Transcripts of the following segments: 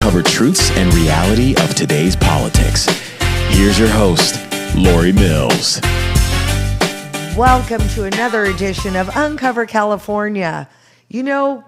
uncover truths and reality of today's politics. Here's your host, Lori Mills. Welcome to another edition of Uncover California. You know,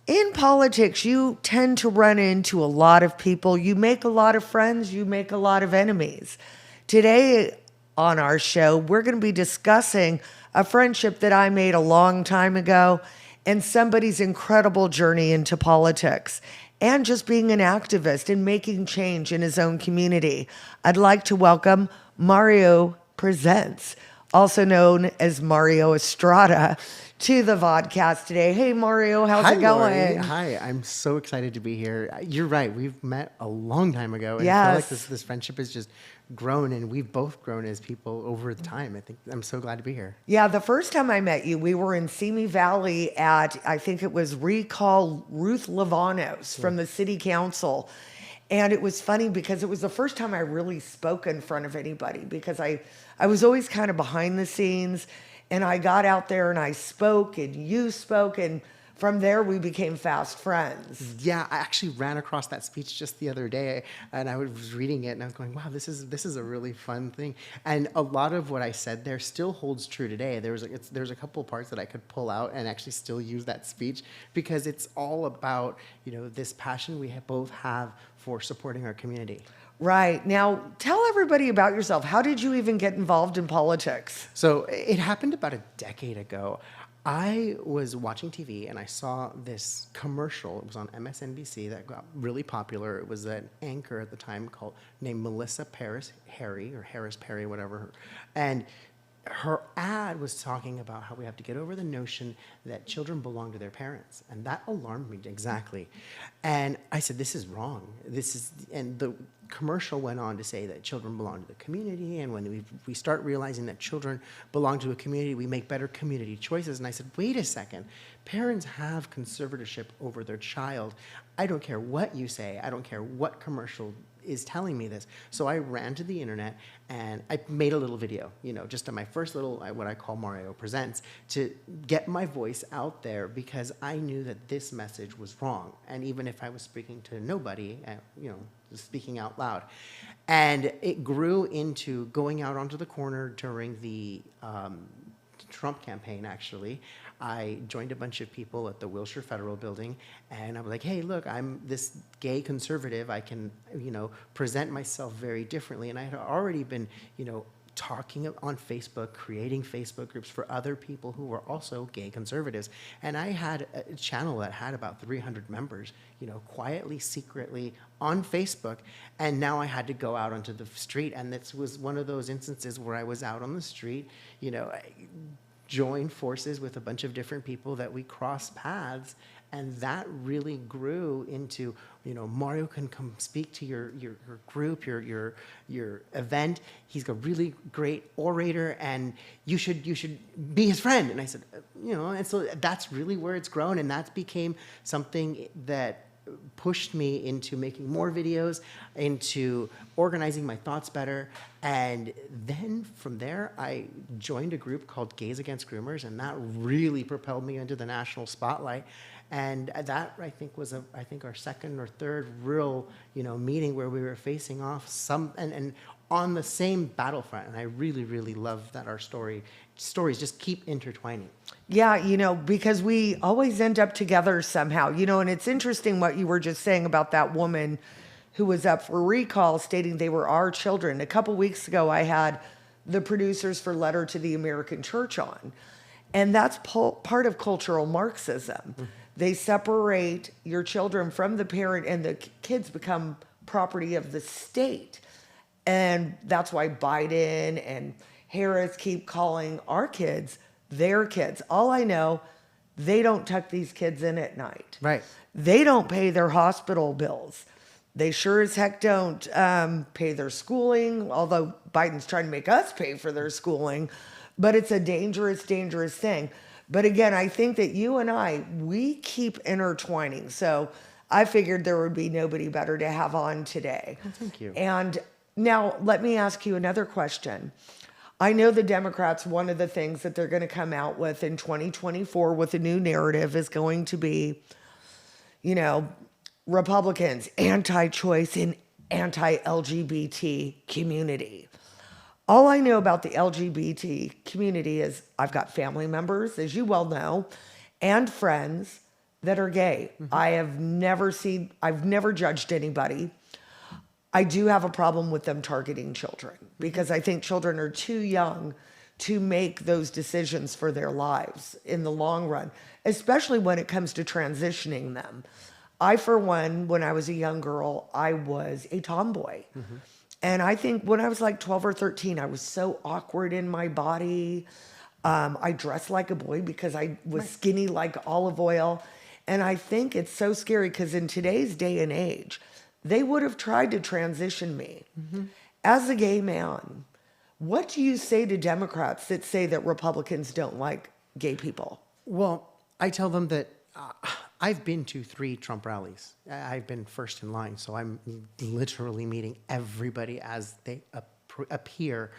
in politics, you tend to run into a lot of people. You make a lot of friends. You make a lot of enemies. Today on our show, we're going to be discussing a friendship that I made a long time ago and somebody's incredible journey into politics and just being an activist and making change in his own community. I'd like to welcome Mario Presents, also known as Mario Estrada, to the vodcast today. Hey, Mario, how's it going? Lori. Hi, I'm so excited to be here. You're right. We've met a long time ago. And Yes. I feel like this friendship has just grown, and we've both grown as people over the time. I'm so glad to be here. Yeah, the first time I met you, we were in Simi Valley at, I think it was Recall Ruth Lavanos from the city council. And it was funny because it was the first time I really spoke in front of anybody, because I was always kind of behind the scenes, and I got out there and I spoke and you spoke, and from there we became fast friends. Yeah, I actually ran across that speech just the other day, and I was reading it, and I was going, wow, this is a really fun thing. And a lot of what I said there still holds true today. There's a couple of parts that I could pull out and actually still use that speech, because it's all about, this passion we both have for supporting our community. Right. Now, tell everybody about yourself. How did you even get involved in politics? So it happened about a decade ago. I was watching TV and I saw this commercial. It was on MSNBC that got really popular. It was an anchor at the time named Melissa Harris Perry, whatever. And her ad was talking about how we have to get over the notion that children belong to their parents. And that alarmed me exactly. And I said, this is wrong. And the commercial went on to say that children belong to the community. And when we start realizing that children belong to a community, we make better community choices. And I said, wait a second. Parents have conservatorship over their child. I don't care what you say. I don't care what commercial is telling me this. So I ran to the internet and I made a little video, just on my first little, what I call Mario Presents, to get my voice out there, because I knew that this message was wrong. And even if I was speaking to nobody, just speaking out loud. And it grew into going out onto the corner during the Trump campaign, actually. I joined a bunch of people at the Wilshire Federal Building, and I was like, hey, look, I'm this gay conservative. I can, present myself very differently. And I had already been, talking on Facebook, creating Facebook groups for other people who were also gay conservatives. And I had a channel that had about 300 members, quietly, secretly on Facebook. And now I had to go out onto the street. And this was one of those instances where I was out on the street, joined forces with a bunch of different people that we crossed paths, and that really grew into, Mario can come speak to your group, your event. He's a really great orator, and you should be his friend. And I said, and so that's really where it's grown, and that became something that pushed me into making more videos, into organizing my thoughts better. And then from there, I joined a group called Gays Against Groomers, and that really propelled me into the national spotlight. And that, I think, was our second or third real, meeting where we were facing off and on the same battlefront. And I really, really love that our stories just keep intertwining. Yeah, because we always end up together somehow, and it's interesting what you were just saying about that woman who was up for recall stating they were our children. A couple weeks ago, I had the producers for Letter to the American Church on, and that's part of cultural Marxism. Mm-hmm. They separate your children from the parent, and the kids become property of the state. And that's why Biden and Harris keep calling our kids their kids. All I know, they don't tuck these kids in at night. Right. They don't pay their hospital bills. They sure as heck don't pay their schooling, although Biden's trying to make us pay for their schooling. But it's a dangerous, dangerous thing. But again, I think that you and we keep intertwining. So I figured there would be nobody better to have on today. Oh, thank you. And now let me ask you another question. I know the Democrats, one of the things that they're going to come out with in 2024 with a new narrative is going to be, Republicans, anti-choice and anti-LGBT community. All I know about the LGBT community is I've got family members, as you well know, and friends that are gay. I've never judged anybody. I do have a problem with them targeting children because I think children are too young to make those decisions for their lives in the long run, especially when it comes to transitioning them. I, for one, when I was a young girl, I was a tomboy. And I think when I was like 12 or 13, I was so awkward in my body. I dressed like a boy because I was skinny like olive oil. And I think it's so scary because in today's day and age, they would have tried to transition me. As a gay man, what do you say to Democrats that say that Republicans don't like gay people? Well, I tell them that I've been to 3 Trump rallies. I've been first in line, so I'm literally meeting everybody as they appear.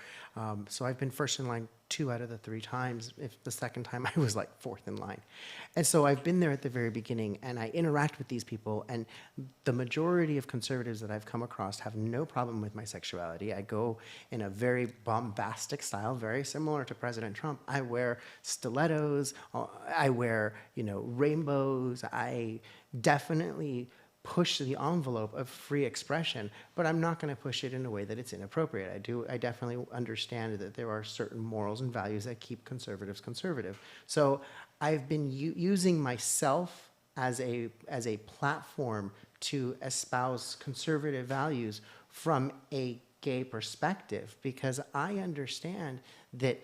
So I've been first in line 2 out of the 3 times. If the second time I was like 4th in line. And so I've been there at the very beginning and I interact with these people, and the majority of conservatives that I've come across have no problem with my sexuality. I go in a very bombastic style, very similar to President Trump. I wear stilettos, I wear, rainbows. I definitely push the envelope of free expression, but I'm not going to push it in a way that it's inappropriate. I definitely understand that there are certain morals and values that keep conservatives conservative. So I've been using myself as a platform to espouse conservative values from a gay perspective, because I understand that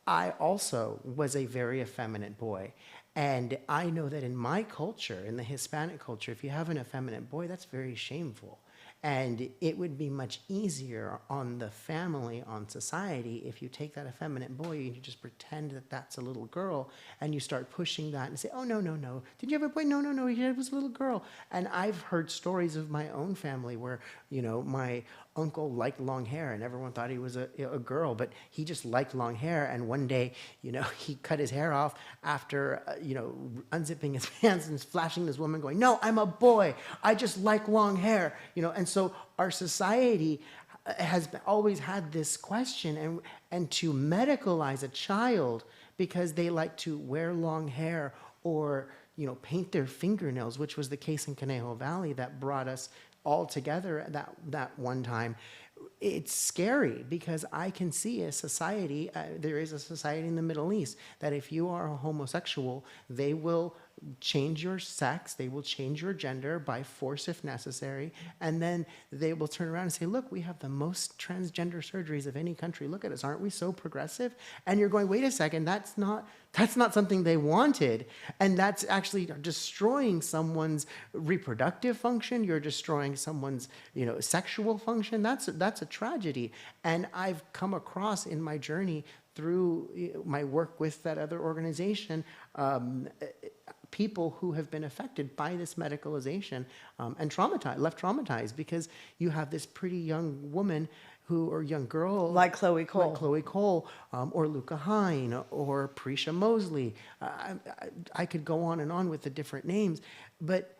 I also was a very effeminate boy. And I know that in my culture, in the Hispanic culture, if you have an effeminate boy, that's very shameful. And it would be much easier on the family, on society, if you take that effeminate boy and you just pretend that that's a little girl, and you start pushing that and say, oh, no, no, no. Did you have a boy? No, no, no, it was a little girl. And I've heard stories of my own family where, my uncle liked long hair and everyone thought he was a girl, but he just liked long hair. And one day, he cut his hair off after, unzipping his pants and flashing this woman going, no, I'm a boy. I just like long hair, and so our society has always had this question, and to medicalize a child because they like to wear long hair or, paint their fingernails, which was the case in Conejo Valley that brought us all together that one time. It's scary because I can see a society, there is a society in the Middle East that if you are a homosexual, they will change your sex, they will change your gender by force if necessary, and then they will turn around and say, look, we have the most transgender surgeries of any country. Look at us, aren't we so progressive? And you're going, wait a second, that's not something they wanted, and that's actually destroying someone's reproductive function. You're destroying someone's, sexual function. That's a tragedy. And I've come across in my journey through my work with that other organization, people who have been affected by this medicalization and left traumatized because you have this pretty young woman or young girl like Chloe Cole, or Luca Hine or Prisha Mosley. I could go on and on with the different names, but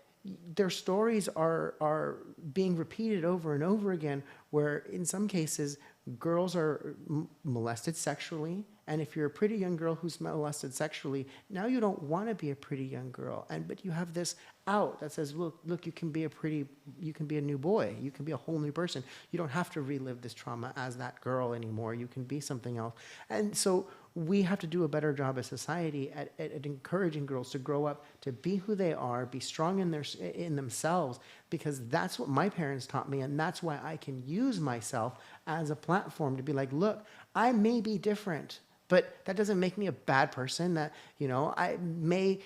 their stories are being repeated over and over again, where in some cases girls are molested sexually, and if you're a pretty young girl who's molested sexually, now you don't want to be a pretty young girl, but you have this out that says, look, you can be a new boy, you can be a whole new person. You don't have to relive this trauma as that girl anymore. You can be something else. And so we have to do a better job as society at encouraging girls to grow up, to be who they are, be strong in themselves, because that's what my parents taught me, and that's why I can use myself as a platform to be like, look, I may be different, but that doesn't make me a bad person. That, I may,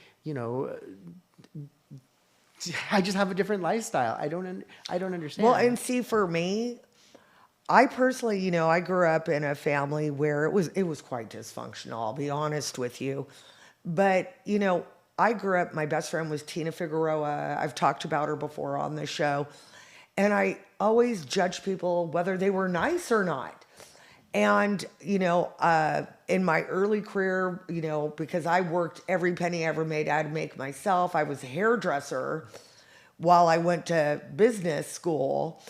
I just have a different lifestyle. I don't understand. Well, and see, for me, I personally, I grew up in a family where it was quite dysfunctional, I'll be honest with you. But, I grew up, my best friend was Tina Figueroa. I've talked about her before on this show. And I always judged people whether they were nice or not. And, in my early career, because I worked every penny I ever made, I had to make myself. I was a hairdresser. while I went to business school.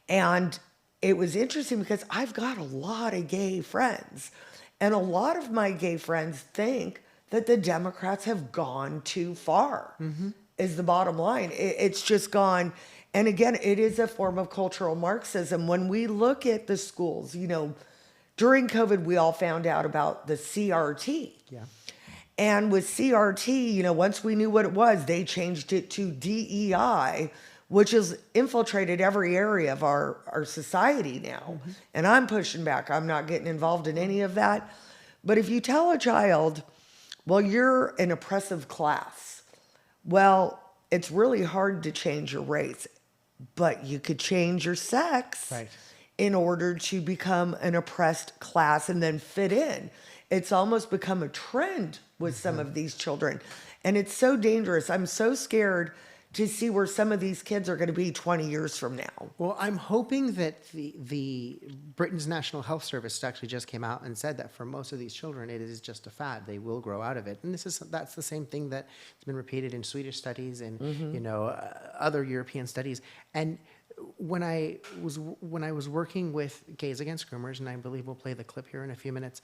And it was interesting because I've got a lot of gay friends. And a lot of my gay friends think that the Democrats have gone too far, is the bottom line. It's just gone. And again, it is a form of cultural Marxism. When we look at the schools, you know, during COVID, we all found out about the CRT. Yeah. And with CRT, you know, once we knew what it was, they changed it to DEI, which has infiltrated every area of our society now. And I'm pushing back. I'm not getting involved in any of that. But if you tell a child, well, you're an oppressive class, well, it's really hard to change your race, but you could change your sex in order to become an oppressed class and then fit in. It's almost become a trend with some of these children. And it's so dangerous. I'm so scared to see where some of these kids are going to be 20 years from now. Well, I'm hoping that the Britain's National Health Service actually just came out and said that for most of these children, it is just a fad. They will grow out of it. And that's the same thing that's been repeated in Swedish studies and you know other European studies. And when I was working with Gays Against Groomers, and I believe we'll play the clip here in a few minutes,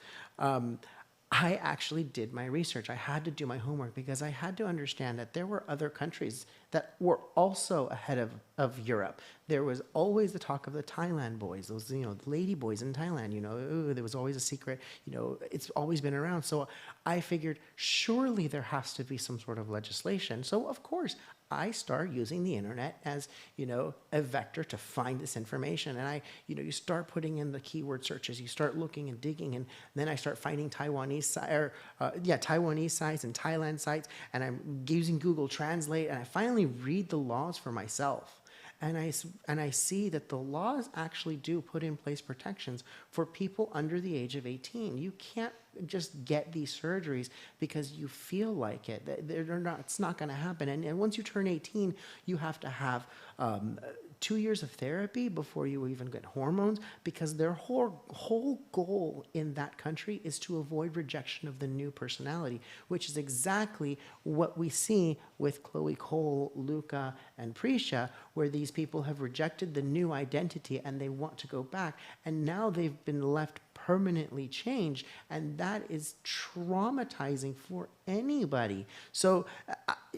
I actually did my research. I had to do my homework because I had to understand that there were other countries that were also ahead of Europe. There was always the talk of the Thailand boys, those, you know, lady boys in Thailand, you know, ooh, there was always a secret, you know, it's always been around. So I figured surely there has to be some sort of legislation. So of course, I start using the internet as, you know, a vector to find this information. And you start putting in the keyword searches, you start looking and digging, and then I start finding Taiwanese sites and Thailand sites, and I'm using Google Translate, and I finally read the laws for myself. And I see that the laws actually do put in place protections for people under the age of 18. You can't just get these surgeries because you feel like it. It's not going to happen. And once you turn 18, you have to have 2 years of therapy before you even get hormones, because their whole goal in that country is to avoid rejection of the new personality, which is exactly what we see with Chloe Cole, Luca, and Prisha, where these people have rejected the new identity and they want to go back, and now they've been left permanently changed, and that is traumatizing for anybody. So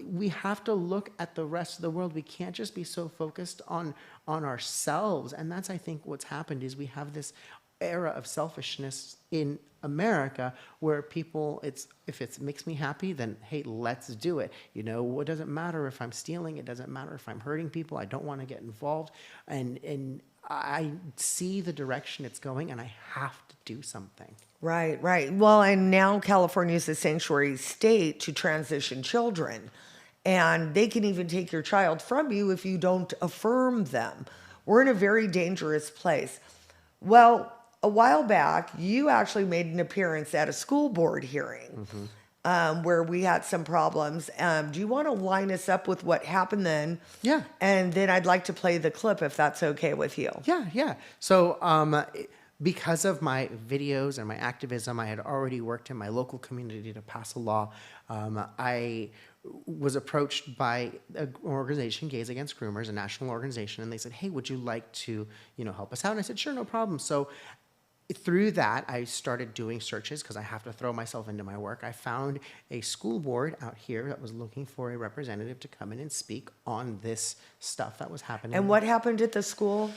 we have to look at the rest of the world. We can't just be so focused on ourselves, and that's, I think, what's happened is we have this era of selfishness in America where people, if it makes me happy, then hey, let's do it. You know, it doesn't matter if I'm stealing, it doesn't matter if I'm hurting people, I don't want to get involved, and I see the direction it's going, and I have to do something. Right. Well, and now California is a sanctuary state to transition children, and they can even take your child from you if you don't affirm them. We're in a very dangerous place. Well, a while back, you actually made an appearance at a school board hearing where we had some problems. Do you want to line us up with what happened then? Yeah. And then I'd like to play the clip if that's okay with you. Yeah. So because of my videos and my activism, I had already worked in my local community to pass a law. I was approached by an organization, Gays Against Groomers, a national organization, and they said, hey, would you like to, help us out? And I said, sure, no problem. So through that, I started doing searches because I have to throw myself into my work. I found a school board out here that was looking for a representative to come in and speak on this stuff that was happening. And what happened at the school?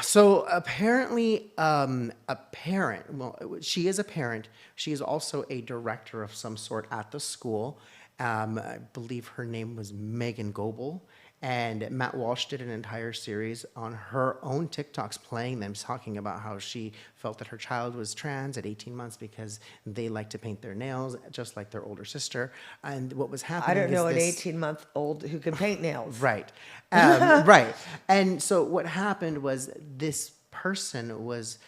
So apparently, a parent, she is a parent. She is also a director of some sort at the school. I believe her name was Megan Goebel. And Matt Walsh did an entire series on her own TikToks playing them, talking about how she felt that her child was trans at 18 months because they like to paint their nails just like their older sister. And what was happening I don't know an 18-month-old who can paint nails. Right. Right. And so what happened was this person was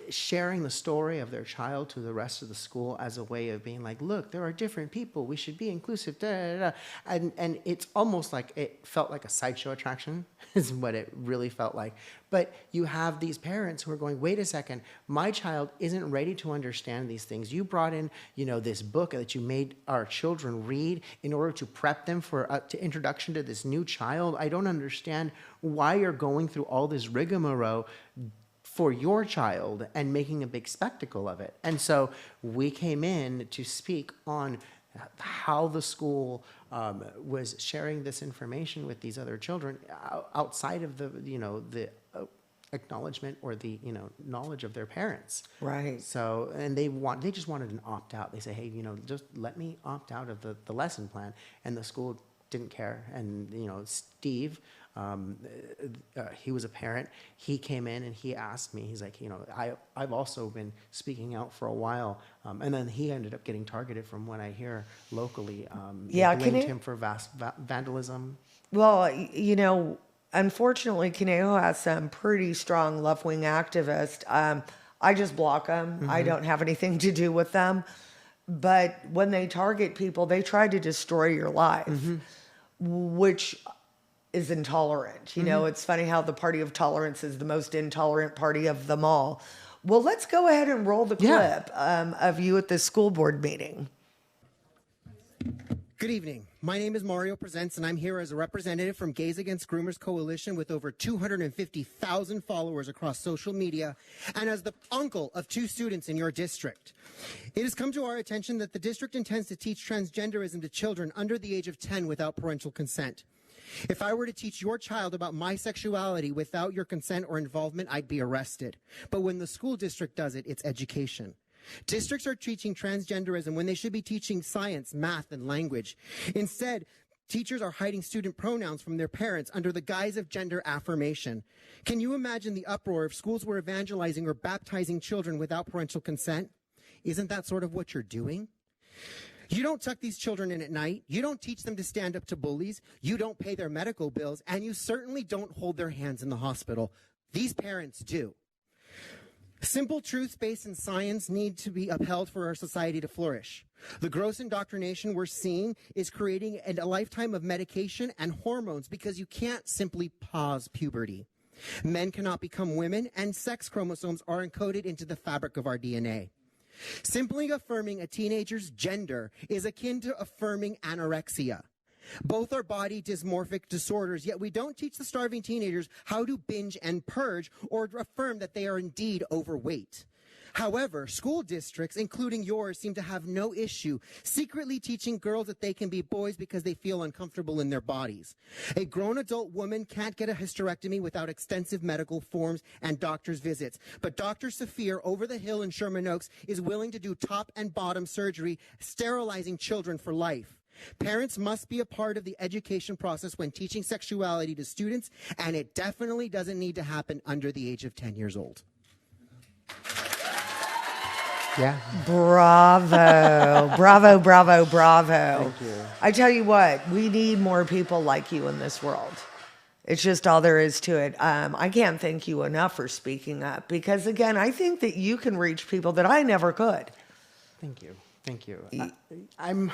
sharing the story of their child to the rest of the school as a way of being like, look, there are different people. We should be inclusive. Da, da, da. And it's almost like it felt like a sideshow attraction is what it really felt like. But you have these parents who are going, wait a second, my child isn't ready to understand these things. You brought in, this book that you made our children read in order to prep them for to introduction to this new child. I don't understand why you're going through all this rigmarole for your child and making a big spectacle of it. And so we came in to speak on how the school was sharing this information with these other children outside of the acknowledgement or the knowledge of their parents. Right. So, and they just wanted an opt out. They say, hey, just let me opt out of the lesson plan. And the school didn't care. And Steve, he was a parent. He came in and he asked me, he's like, I've also been speaking out for a while. And then he ended up getting targeted from what I hear locally. Yeah, they blamed him for vandalism. Well, unfortunately, Conejo has some pretty strong left-wing activists. I just block them. Mm-hmm. I don't have anything to do with them. But when they target people, they try to destroy your life, mm-hmm. which is intolerant. Mm-hmm. It's funny how the party of tolerance is the most intolerant party of them all. Well, let's go ahead and roll the clip of you at the school board meeting. Good evening. My name is Mario Presents, and I'm here as a representative from Gays Against Groomers Coalition with over 250,000 followers across social media, and as the uncle of 2 students in your district. It has come to our attention that the district intends to teach transgenderism to children under the age of 10 without parental consent. If I were to teach your child about my sexuality without your consent or involvement, I'd be arrested. But when the school district does it, it's education. Districts are teaching transgenderism when they should be teaching science, math, and language. Instead, teachers are hiding student pronouns from their parents under the guise of gender affirmation. Can you imagine the uproar if schools were evangelizing or baptizing children without parental consent? Isn't that sort of what you're doing? You don't tuck these children in at night. You don't teach them to stand up to bullies. You don't pay their medical bills. And you certainly don't hold their hands in the hospital. These parents do. Simple truths based in science need to be upheld for our society to flourish. The gross indoctrination we're seeing is creating a lifetime of medication and hormones because you can't simply pause puberty. Men cannot become women, and sex chromosomes are encoded into the fabric of our DNA. Simply affirming a teenager's gender is akin to affirming anorexia. Both are body dysmorphic disorders, yet we don't teach the starving teenagers how to binge and purge or affirm that they are indeed overweight. However, school districts, including yours, seem to have no issue secretly teaching girls that they can be boys because they feel uncomfortable in their bodies. A grown adult woman can't get a hysterectomy without extensive medical forms and doctor's visits. But Dr. Saphir over the hill in Sherman Oaks is willing to do top and bottom surgery, sterilizing children for life. Parents must be a part of the education process when teaching sexuality to students, and it definitely doesn't need to happen under the age of 10 years old. Yeah. Bravo. Bravo, bravo, bravo. Thank you. I tell you what, we need more people like you in this world. It's just all there is to it. I can't thank you enough for speaking up because, again, I think that you can reach people that I never could. Thank you. Thank you. I'm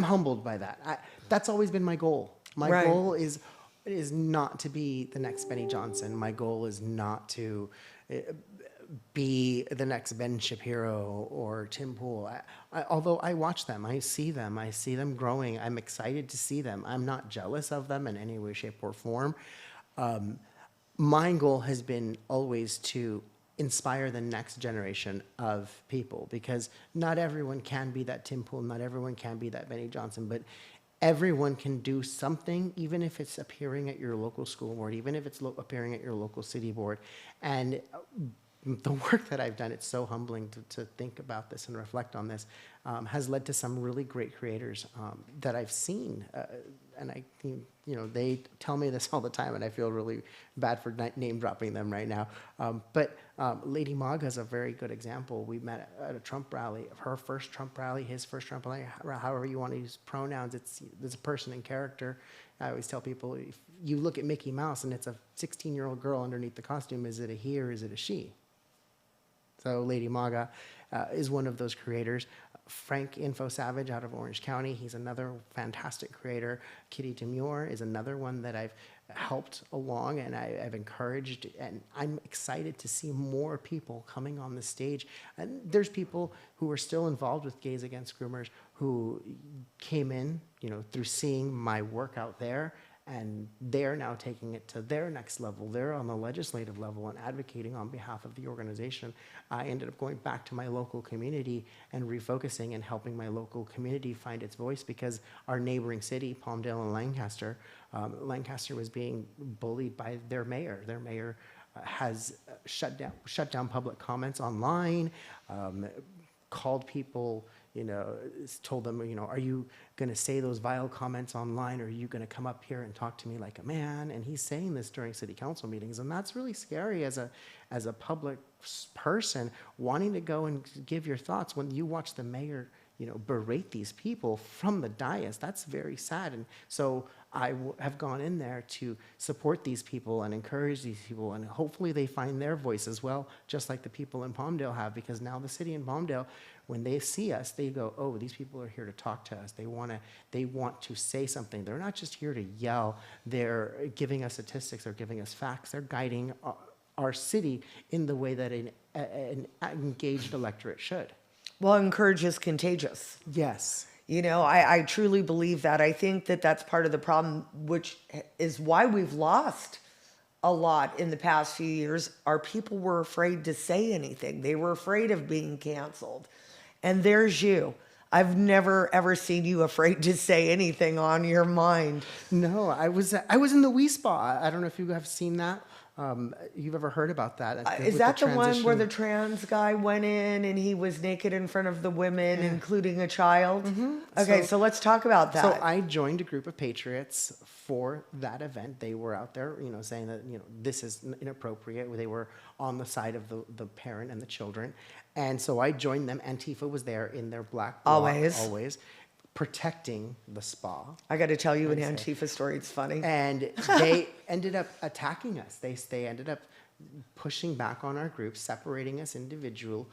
humbled by that. That's always been my goal. My goal is not to be the next Benny Johnson. My goal is not to be the next Ben Shapiro or Tim Pool. Although I watch them, I see them growing. I'm excited to see them. I'm not jealous of them in any way, shape, or form. My goal has been always to inspire the next generation of people because not everyone can be that Tim Pool, not everyone can be that Benny Johnson, but everyone can do something, even if it's appearing at your local school board, even if it's appearing at your local city board. And the work that I've done, it's so humbling to think about this and reflect on this, has led to some really great creators that I've seen. And they tell me this all the time, and I feel really bad for name dropping them right now. But Lady Maga is a very good example. We met at a Trump rally, her first Trump rally, his first Trump rally, however you want to use pronouns, there's a person in character. I always tell people, if you look at Mickey Mouse and it's a 16-year-old girl underneath the costume, is it a he or is it a she? So Lady Maga is one of those creators. Frank Info Savage out of Orange County, he's another fantastic creator. Kitty Demure is another one that I've helped along and I've encouraged, and I'm excited to see more people coming on the stage. And there's people who are still involved with Gays Against Groomers who came in, through seeing my work out there, and they're now taking it to their next level. They're on the legislative level and advocating on behalf of the organization. I ended up going back to my local community and refocusing and helping my local community find its voice, because our neighboring city, Palmdale and Lancaster was being bullied by their mayor. Their mayor has shut down public comments online, called people, told them, are you going to say those vile comments online, or are you going to come up here and talk to me like a man? And he's saying this during city council meetings, and that's really scary as a public person wanting to go and give your thoughts when you watch the mayor, berate these people from the dais. That's very sad. And so I have gone in there to support these people and encourage these people, and hopefully they find their voice as well, just like the people in Palmdale have, because now the city in Palmdale, when they see us, they go, oh, these people are here to talk to us. They want to say something. They're not just here to yell. They're giving us statistics. They're giving us facts. They're guiding our city in the way that an engaged electorate should. Well, encourage is contagious. Yes. I truly believe that. I think that that's part of the problem, which is why we've lost a lot in the past few years. Our people were afraid to say anything. They were afraid of being canceled. And there's you. I've never, ever seen you afraid to say anything on your mind. No, I was in the Wee Spa. I don't know if you have seen that. You've ever heard about that? Is that the one where the trans guy went in and he was naked in front of the women, including a child? Mm-hmm. Okay, so let's talk about that. So I joined a group of patriots for that event. They were out there, saying that, this is inappropriate. They were on the side of the parent and the children. And so I joined them. Antifa was there in their black bloc, always. Protecting the spa. I got to tell you an Antifa story. It's funny. And they ended up attacking us. They ended up pushing back on our group, separating us individual.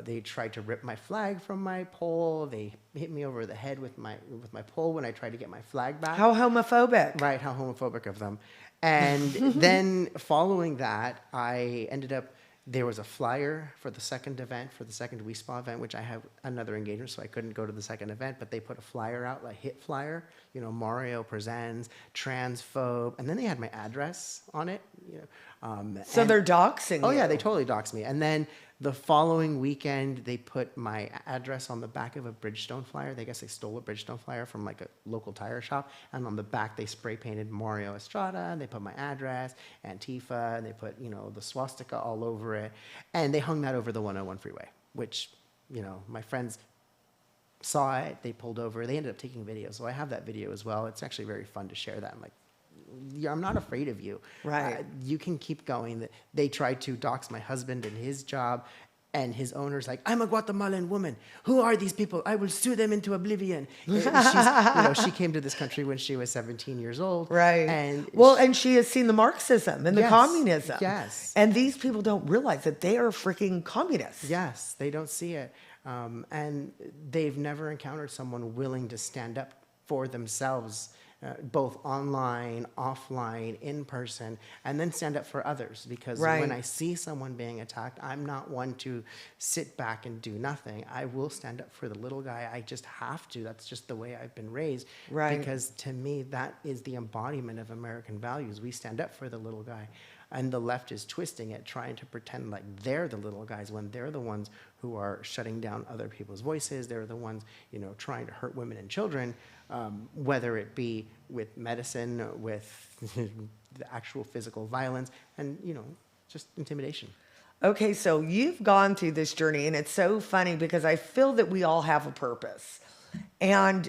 They tried to rip my flag from my pole. They hit me over the head with my pole when I tried to get my flag back. How homophobic. Right, how homophobic of them. And then following that, I ended up, there was a flyer for the second event, for the second Wee Spa event, which I have another engagement, so I couldn't go to the second event, but they put a flyer out, a hit flyer, Mario presents, transphobe, and then they had my address on it. So they're doxing you. Oh yeah, they totally doxed me. And then the following weekend, they put my address on the back of a Bridgestone flyer. They stole a Bridgestone flyer from like a local tire shop. And on the back, they spray painted Mario Estrada. And they put my address, Antifa, and they put, the swastika all over it. And they hung that over the 101 freeway, which, my friends saw it. They pulled over. They ended up taking video. So I have that video as well. It's actually very fun to share that. I'm like, I'm not afraid of you. Right. You can keep going. They tried to dox my husband and his job, and his owner's like, I'm a Guatemalan woman. Who are these people? I will sue them into oblivion. She came to this country when she was 17 years old. Right. And she has seen the Marxism and the communism. Yes. And these people don't realize that they are freaking communists. Yes, they don't see it. And they've never encountered someone willing to stand up for themselves, both online, offline, in person, and then stand up for others. Because when I see someone being attacked, I'm not one to sit back and do nothing. I will stand up for the little guy. I just have to. That's just the way I've been raised. Right. Because to me, that is the embodiment of American values. We stand up for the little guy. And the left is twisting it, trying to pretend like they're the little guys when they're the ones who are shutting down other people's voices. They're the ones, trying to hurt women and children, whether it be with medicine, with the actual physical violence, and, just intimidation. Okay, so you've gone through this journey, and it's so funny because I feel that we all have a purpose. And,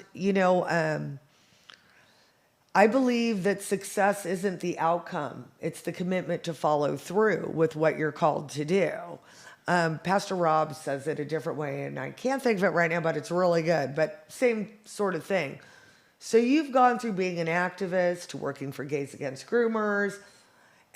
I believe that success isn't the outcome. It's the commitment to follow through with what you're called to do. Pastor Rob says it a different way, and I can't think of it right now, but it's really good. But same sort of thing. So you've gone through being an activist to working for Gays Against Groomers,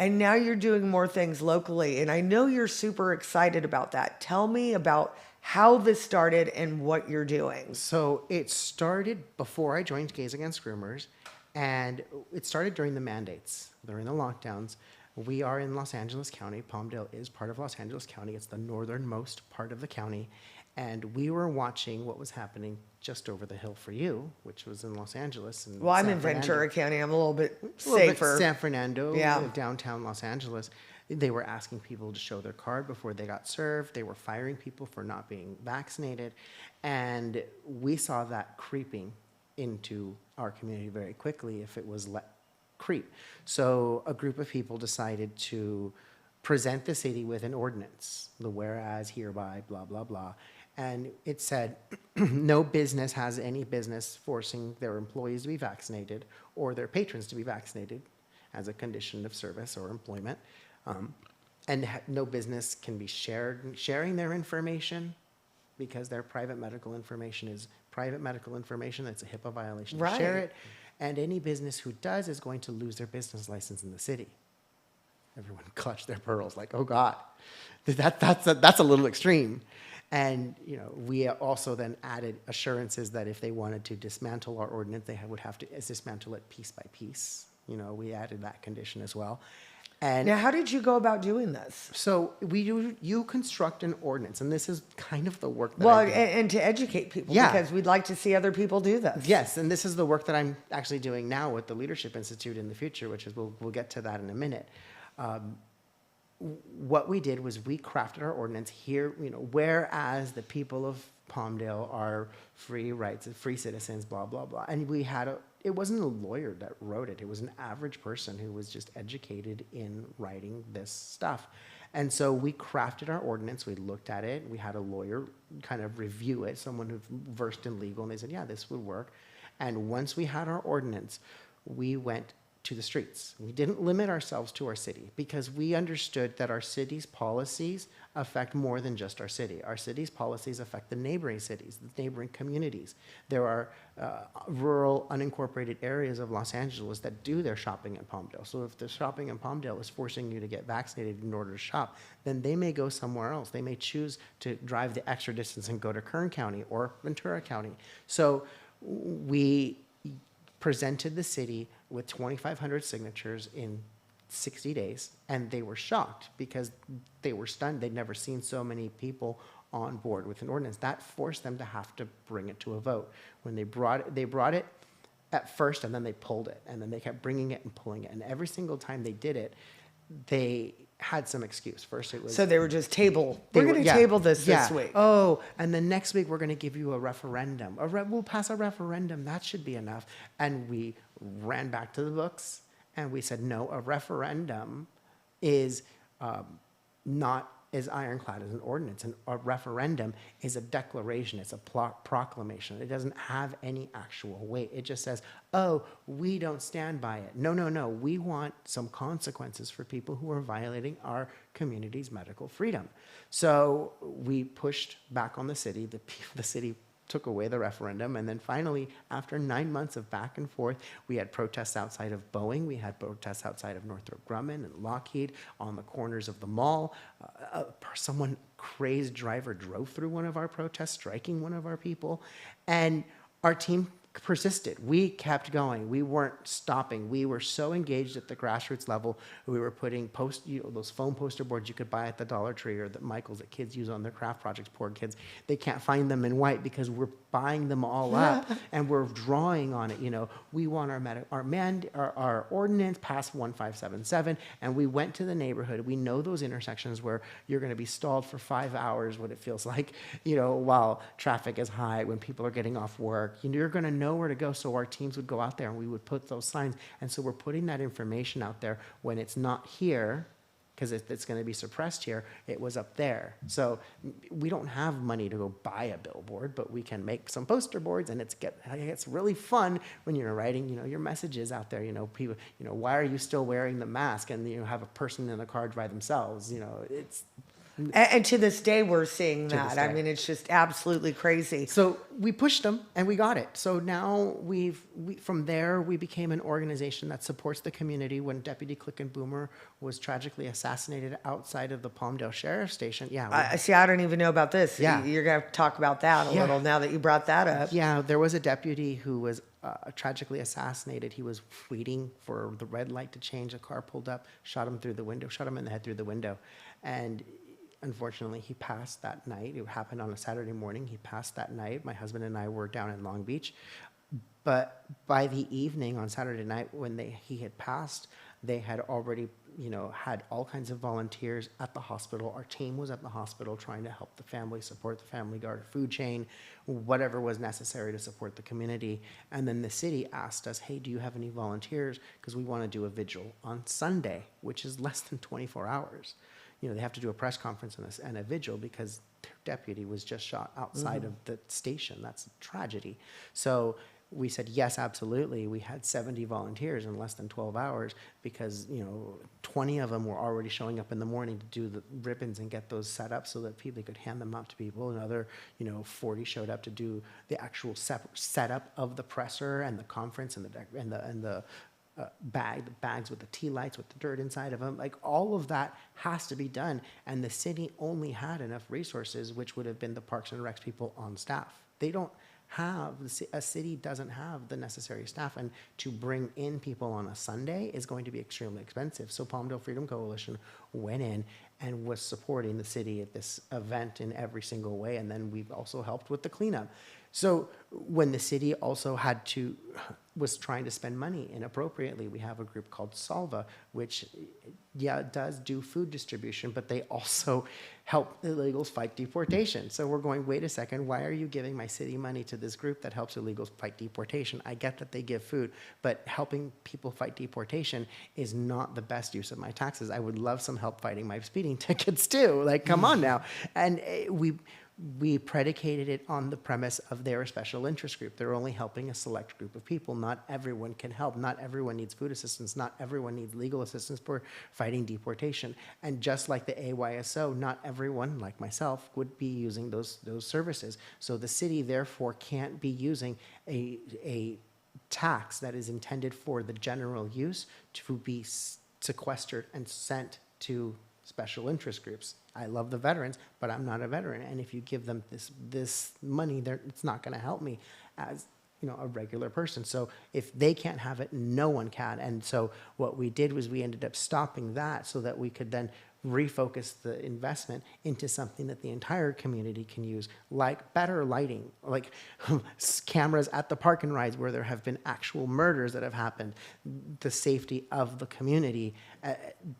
And now you're doing more things locally. And I know you're super excited about that. Tell me about how this started and what you're doing. So it started before I joined Gays Against Groomers, and it started during the mandates, during the lockdowns. We are in Los Angeles County. Palmdale is part of Los Angeles County. It's the northernmost part of the county. And we were watching what was happening just over the hill for you, which was in Los Angeles. And Well, I'm in Ventura County. I'm a little bit safer. San Fernando, Yeah. downtown Los Angeles. They were asking people to show their card before they got served. They were firing people for not being vaccinated. And we saw that creeping into our community very quickly if it was let creep. So a group of people decided to present the city with an ordinance, the whereas hereby, blah, blah, blah. And it said, no business has any business forcing their employees to be vaccinated or their patrons to be vaccinated as a condition of service or employment. No business can be sharing their information because their private medical information is private medical information. That's a HIPAA violation to share it. And any business who does is going to lose their business license in the city. Everyone clutched their pearls like, oh God, that's a little extreme. And we also then added assurances that if they wanted to dismantle our ordinance, they would have to dismantle it piece by piece. We added that condition as well. And now, how did you go about doing this? so you construct an ordinance, and this is kind of the work that Well, I do. and to educate people, Yeah. because we'd like to see other people do this. Yes, and this is the work that I'm actually doing now with the Leadership Institute in the future, which is we'll get to that in a minute. What we did was we crafted our ordinance here, whereas the people of Palmdale are free rights, free citizens, blah, blah, blah. And it wasn't a lawyer that wrote it. It was an average person who was just educated in writing this stuff. And so we crafted our ordinance. We looked at it. We had a lawyer kind of review it, someone who's versed in legal, and they said, yeah, this would work. And once we had our ordinance, we went to the streets. We didn't limit ourselves to our city because we understood that our city's policies affect more than just our city. Our city's policies affect the neighboring cities, the neighboring communities. There are rural, unincorporated areas of Los Angeles that do their shopping in Palmdale. So if the shopping in Palmdale is forcing you to get vaccinated in order to shop, then they may go somewhere else. They may choose to drive the extra distance and go to Kern County or Ventura County. So we presented the city with 2,500 signatures in 60 days, and they were shocked because they were stunned. They'd never seen so many people on board with an ordinance. That forced them to have to bring it to a vote. When they brought it at first, and then they pulled it, and then they kept bringing it and pulling it. And every single time they did it, they had some excuse. First it was... So they were just we're going to table this week. Oh, and then next week we're going to give you a referendum. We'll pass a referendum. That should be enough. And we ran back to the books and we said, no, a referendum is not as ironclad as an ordinance. And a referendum is a declaration. It's a proclamation. It doesn't have any actual weight. It just says, oh, we don't stand by it. No. We want some consequences for people who are violating our community's medical freedom. So we pushed back on the city. The city took away the referendum. And then finally, after 9 months of back and forth, we had protests outside of Boeing. We had protests outside of Northrop Grumman and Lockheed on the corners of the mall. Someone crazed driver drove through one of our protests, striking one of our people. And our team persisted. We kept going. We weren't stopping. We were so engaged at the grassroots level. We were putting those foam poster boards you could buy at the Dollar Tree or the Michaels that kids use on their craft projects. Poor kids, they can't find them in white because we're buying them all up and we're drawing on it. We want our ordinance past 1577, and we went to the neighborhood. We know those intersections where you're going to be stalled for 5 hours, what it feels like, while traffic is high, when people are getting off work. You're going to know where to go. So our teams would go out there and we would put those signs. And so we're putting that information out there when it's not here, because it's going to be suppressed here. It was up there. So we don't have money to go buy a billboard, but we can make some poster boards, and it's really fun when you're writing, your messages out there. People, why are you still wearing the mask? And you have a person in the car by themselves. And to this day, we're seeing that. I day. mean, it's just absolutely crazy. So we pushed them and we got it. So now from there, we became an organization that supports the community. When Deputy Click and Boomer was tragically assassinated outside of the Palmdale Sheriff Station. Yeah. See, I don't even know about this. Yeah. You're going to have to talk about that a little now that you brought that up. Yeah, there was a deputy who was tragically assassinated. He was waiting for the red light to change. A car pulled up, shot him through the window, shot him in the head through the window. And unfortunately, he passed that night. It happened on a Saturday morning. He passed that night. My husband and I were down in Long Beach. But by the evening on Saturday night, when he had passed, they had already, had all kinds of volunteers at the hospital. Our team was at the hospital trying to help the family, support the family guard, food chain, whatever was necessary to support the community. And then the city asked us, hey, do you have any volunteers? Because we want to do a vigil on Sunday, which is less than 24 hours. They have to do a press conference and a vigil because their deputy was just shot outside of the station. That's a tragedy. So we said, yes, absolutely. We had 70 volunteers in less than 12 hours because, 20 of them were already showing up in the morning to do the ribbons and get those set up so that people could hand them out to people. Another, 40 showed up to do the actual setup of the presser and the conference and the bags with the tea lights with the dirt inside of them. Like, all of that has to be done. And the city only had enough resources, which would have been the Parks and Recs people on staff. They don't have, a city doesn't have the necessary staff. And to bring in people on a Sunday is going to be extremely expensive. So Palmdale Freedom Coalition went in and was supporting the city at this event in every single way. And then we've also helped with the cleanup. So when the city also was trying to spend money inappropriately, we have a group called Salva, which, does do food distribution, but they also help illegals fight deportation. So we're going, wait a second, why are you giving my city money to this group that helps illegals fight deportation? I get that they give food, but helping people fight deportation is not the best use of my taxes. I would love some help fighting my speeding tickets too. Like, come on now. And we predicated it on the premise of they're a special interest group. They're only helping a select group of people. Not everyone can help. Not everyone needs food assistance. Not everyone needs legal assistance for fighting deportation. And just like the AYSO, not everyone, like myself, would be using those services. So the city, therefore, can't be using a tax that is intended for the general use to be sequestered and sent to special interest groups. I love the veterans, but I'm not a veteran. And if you give them this money, it's not going to help me as a regular person. So if they can't have it, no one can. And so what we did was we ended up stopping that so that we could then refocus the investment into something that the entire community can use, like better lighting, like cameras at the park and rides where there have been actual murders that have happened, the safety of the community.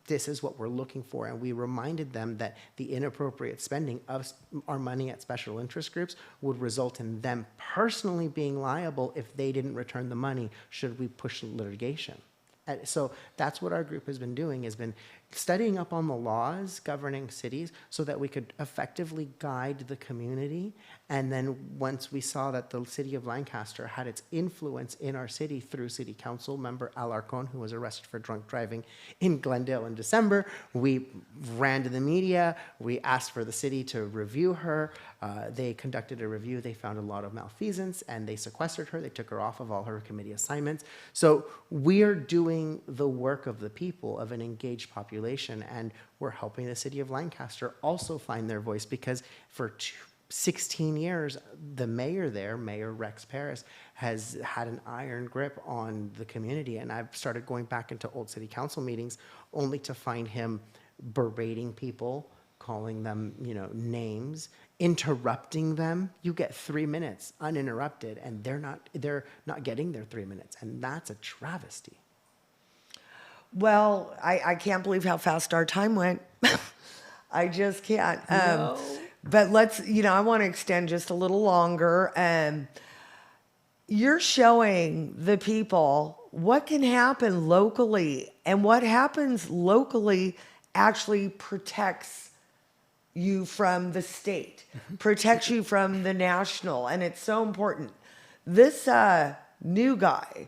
This is what we're looking for. And we reminded them that the inappropriate spending of our money at special interest groups would result in them personally being liable if they didn't return the money should we push litigation. And so that's what our group has been doing, has been studying up on the laws governing cities so that we could effectively guide the community. And then once we saw that the city of Lancaster had its influence in our city through city council member Alarcon, who was arrested for drunk driving in Glendale in December, we ran to the media. We asked for the city to review her. They conducted a review. They found a lot of malfeasance and they sequestered her. They took her off of all her committee assignments. So we are doing the work of the people, of an engaged population, and we're helping the city of Lancaster also find their voice, because for 16 years, the mayor there, Mayor Rex Paris, has had an iron grip on the community. And I've started going back into old city council meetings only to find him berating people, calling them, names, interrupting them. You get 3 minutes uninterrupted, and they're not getting their 3 minutes. And that's a travesty. Well, I can't believe how fast our time went. I just can't. No. But let's, I want to extend just a little longer. You're showing the people what can happen locally, and what happens locally actually protects you from the state, protects you from the national, and it's so important. This new guy,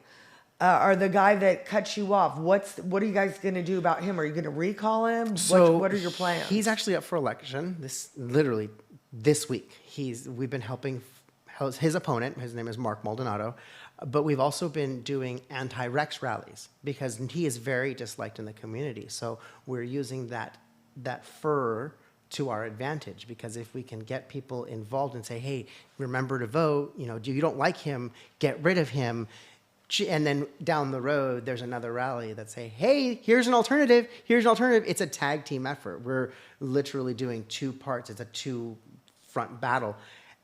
Or the guy that cuts you off, what are you guys going to do about him? Are you going to recall him? So what are your plans? He's actually up for election literally this week. We've been helping his opponent. His name is Mark Maldonado, but we've also been doing anti-Rex rallies because he is very disliked in the community. So we're using that fur to our advantage, because if we can get people involved and say, hey, remember to vote, you don't like him, get rid of him. And then down the road, there's another rally that say, hey, here's an alternative. It's a tag team effort. We're literally doing two parts. It's a two-front battle.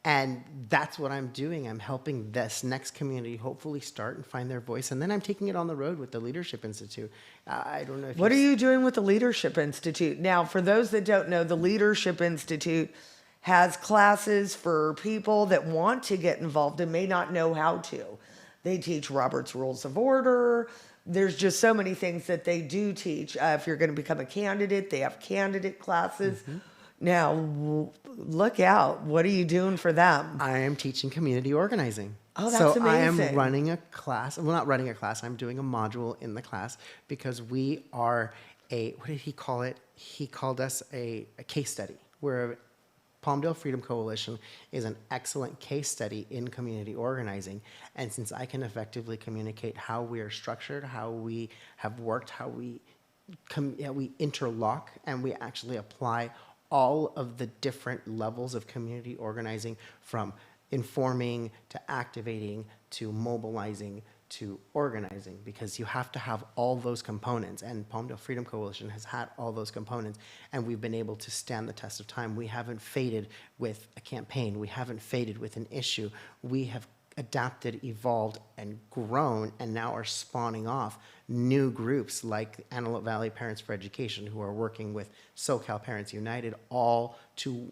And that's what I'm doing. I'm helping this next community hopefully start and find their voice. And then I'm taking it on the road with the Leadership Institute. I don't know if What are you doing with the Leadership Institute? Now, for those that don't know, the Leadership Institute has classes for people that want to get involved and may not know how to. They teach Robert's Rules of Order. There's just so many things that they do teach. If you're going to become a candidate, they have candidate classes. Mm-hmm. Now, look out. What are you doing for them? I am teaching community organizing. Oh, that's amazing. I am running a class. Well, not running a class. I'm doing a module in the class because we are what did he call it? He called us a case study. We're Palmdale Freedom Coalition is an excellent case study in community organizing. And since I can effectively communicate how we are structured, how we have worked, how we interlock, and we actually apply all of the different levels of community organizing, from informing to activating to mobilizing to organizing, because you have to have all those components. And Palmdale Freedom Coalition has had all those components, and we've been able to stand the test of time. We haven't faded with a campaign. We haven't faded with an issue. We have adapted, evolved, and grown, and now are spawning off new groups like Antelope Valley Parents for Education, who are working with SoCal Parents United, all to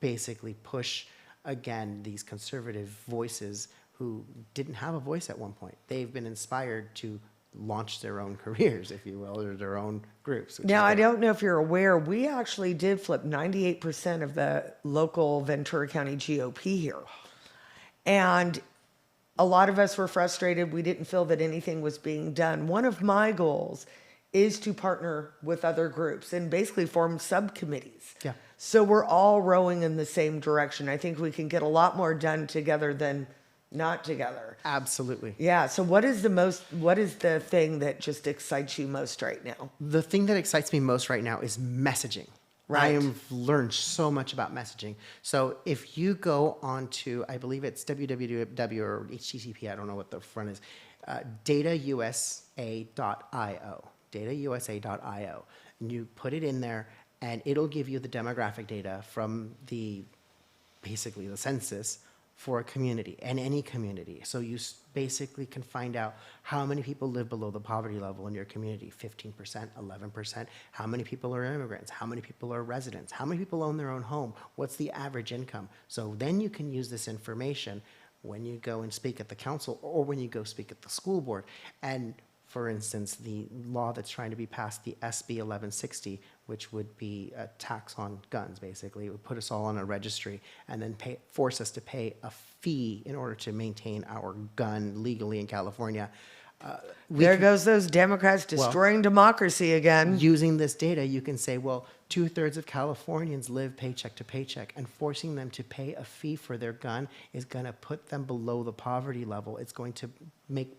basically push, again, these conservative voices who didn't have a voice at one point. They've been inspired to launch their own careers, if you will, or their own groups. Now, I don't know if you're aware, we actually did flip 98% of the local Ventura County GOP here. And a lot of us were frustrated. We didn't feel that anything was being done. One of my goals is to partner with other groups and basically form subcommittees. Yeah. So we're all rowing in the same direction. I think we can get a lot more done together than not together. Absolutely. Yeah. So what is the thing that just excites you most right now? The thing that excites me most right now is messaging. Right. I have learned so much about messaging. So if you go on to, I believe it's www or HTTP, I don't know what the front is, datausa.io, and you put it in there, and it'll give you the demographic data from basically the census for a community, and any community. So you basically can find out how many people live below the poverty level in your community, 15%, 11%, how many people are immigrants, how many people are residents, how many people own their own home, what's the average income. So then you can use this information when you go and speak at the council or when you go speak at the school board. And for instance, the law that's trying to be passed, the SB 1160, which would be a tax on guns, basically. It would put us all on a registry and then force us to pay a fee in order to maintain our gun legally in California. There goes those Democrats destroying democracy again. Using this data, you can say, well, 2/3 of Californians live paycheck to paycheck, and forcing them to pay a fee for their gun is going to put them below the poverty level. It's going to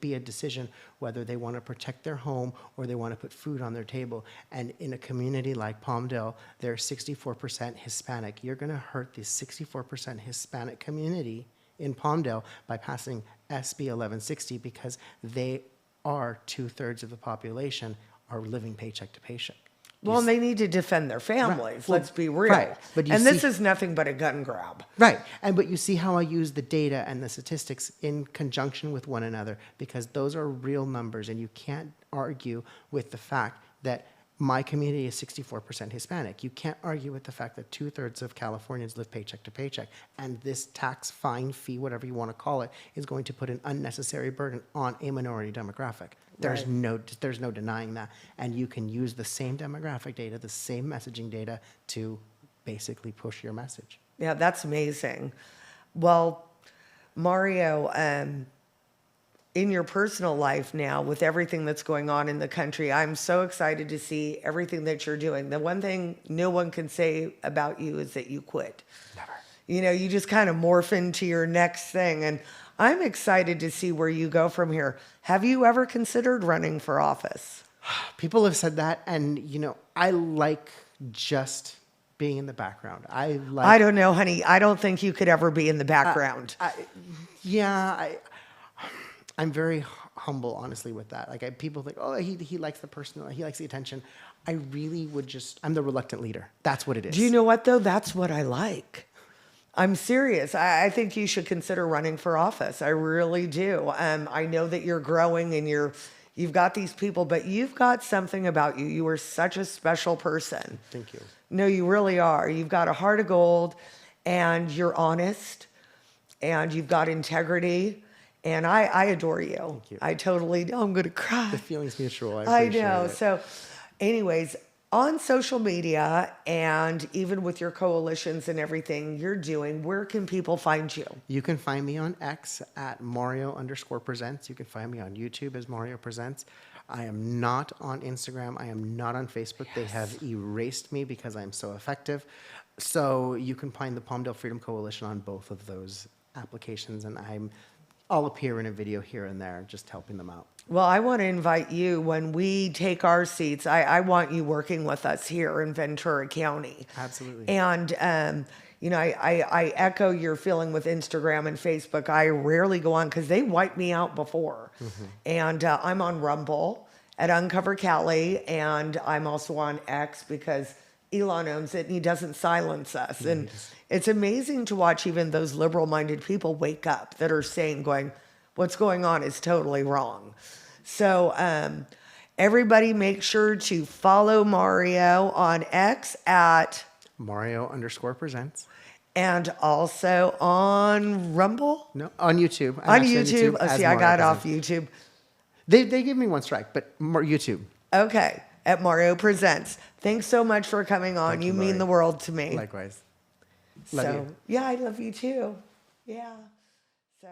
be a decision whether they want to protect their home or they want to put food on their table. And in a community like Palmdale, they're 64% Hispanic. You're going to hurt the 64% Hispanic community in Palmdale by passing SB 1160, because they are 2/3 of the population are living paycheck to paycheck. Well, and they need to defend their families. Right. Let's be real. Right. But this is nothing but a gun grab. Right. But you see how I use the data and the statistics in conjunction with one another, because those are real numbers, and you can't argue with the fact that my community is 64% Hispanic. You can't argue with the fact that 2/3 of Californians live paycheck to paycheck. And this tax, fine, fee, whatever you want to call it, is going to put an unnecessary burden on a minority demographic. There's no denying that. And you can use the same demographic data, the same messaging data, to basically push your message. Yeah, that's amazing. Well, Mario, in your personal life now with everything that's going on in the country. I'm so excited to see everything that you're doing. The one thing no one can say about you is that you quit. Never. You know, you just kind of morph into your next thing. And I'm excited to see where you go from here. Have you ever considered running for office? People have said that, and I like just being in the background. I don't know, honey. I don't think you could ever be in the background. I'm very humble, honestly, with that. Like people think, oh, he likes the person, he likes the attention. I really would I'm the reluctant leader. That's what it is. Do you know what, though? That's what I like. I'm serious. I think you should consider running for office. I really do. I know that you're growing and you've got these people, but you've got something about you. You are such a special person. Thank you. No, you really are. You've got a heart of gold, and you're honest, and you've got integrity. And I adore you. Thank you. I totally do. I'm going to cry. The feeling's mutual. I I appreciate know. it. So anyways, on social media and even with your coalitions and everything you're doing, where can people find you? You can find me on X at Mario_presents. You can find me on YouTube as Mario Presents. I am not on Instagram. I am not on Facebook. Yes. They have erased me because I'm so effective. So you can find the Palmdale Freedom Coalition on both of those applications, and I'll appear in a video here and there, just helping them out. Well, I want to invite you when we take our seats. I want you working with us here in Ventura County. Absolutely. And, I echo your feeling with Instagram and Facebook. I rarely go on because they wiped me out before. Mm-hmm. And I'm on Rumble at Uncover Cali, and I'm also on X because Elon owns it and he doesn't silence us. And it's amazing to watch even those liberal-minded people wake up that are going, what's going on is totally wrong. So everybody make sure to follow Mario on X at Mario_presents. And also on Rumble? No, on YouTube. On YouTube. Oh, see, I got off YouTube. They gave me one strike, but more YouTube. Okay, at Mario Presents. Thanks so much for coming on. Thank you you, mean Lori. the world to me. Likewise. Love you. Yeah, I love you too. Yeah. So.